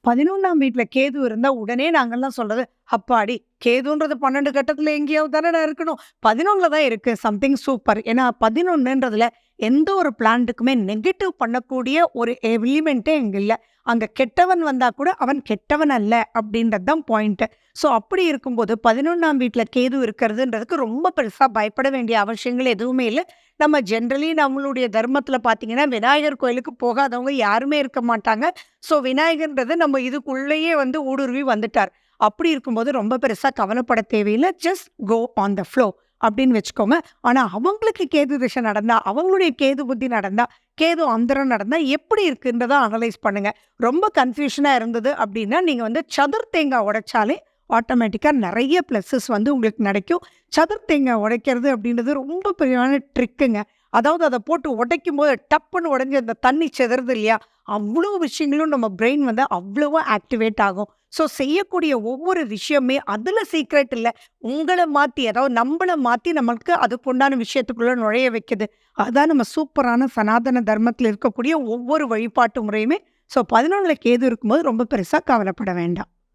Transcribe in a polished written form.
11ஆம் வீட்ல கேது இருந்தா உடனே நாங்கலாம் சொல்றது, "அப்பாடி! கேதுன்றது 12 கட்டத்துல எங்கேயாவது தானடா இருக்கணும். 11ல தான் இருக்கு. Something super." ஏன்னா 11ன்றதுல எந்த ஒரு பிளானட்டுக்குமே நெகட்டிவ் பண்ணக்கூடிய ஒரு எலிமெண்ட்டே இங்க இல்ல. அங்க கெட்டவன் வந்தா கூட அவன் கெட்டவன் அல்ல அப்படின்றது தான் பாயிண்ட். ஸோ அப்படி இருக்கும்போது 11ஆம் வீட்ல கேது இருக்கிறதுன்றதுக்கு ரொம்ப பெருசா பயப்பட வேண்டிய அவசியங்கள் எதுவுமே இல்ல. நம்ம ஜெனரலி நம்மளுடைய தர்மத்துல பார்த்தீங்கன்னா, விநாயகர் கோயிலுக்கு போகாதவங்க யாருமே இருக்க மாட்டாங்க. ஸோ விநாயகர்ன்றது நம்ம இதுக்குள்ளேயே வந்து ஊடுருவி வந்துட்டார். அப்படி இருக்கும்போது ரொம்ப பெருசா கவலைப்பட தேவையில்ல. Just go on the flow அப்படின்னு வச்சுக்கோங்க. ஆனா அவங்களுக்கு கேது திசை நடந்தா, அவங்களுடைய கேது புத்தி நடந்தா, கேது அந்தரம் நடந்தா எப்படி இருக்குன்றத அனலைஸ் பண்ணுங்க. ரொம்ப கன்ஃப்யூஷனா இருந்தது அப்படின்னா, நீங்க வந்து சதுர் தேங்காய் உடைச்சாலே ஆட்டோமேட்டிக்கா நெறைய பிளஸஸ் வந்து உங்களுக்கு கிடைக்கும். சதுர் தேங்காய் உடைக்கிறது அப்படின்றது ரொம்ப பெரியான ட்ரிக்குங்க. அதாவது அத போட்டு உடைக்கும்போது டப்புன்னு உடைஞ்சு அந்த தண்ணி சிதறுது இல்லையா? அவ்ளோ விஷயங்களும் நம்ம பிரெயின் வந்து அவ்வளவா ஆக்டிவேட் ஆகும். ஸோ செய்யக்கூடிய ஒவ்வொரு விஷயமே அதுல சீக்ரெட் இல்ல. உங்கள மாத்தி அதாவது நம்பள மாத்தி நம்மளுக்கு அதுக்குண்டான விஷயத்துக்குள்ள நுழைய வைக்குது. அதான் நம்ம சூப்பரான சனாதன தர்மத்தில இருக்கக்கூடிய ஒவ்வொரு வழிபாட்டு முறையுமே. ஸோ 11ல கேது இருக்கும்போது ரொம்ப பெருசா கவலைப்பட வேண்டாம்.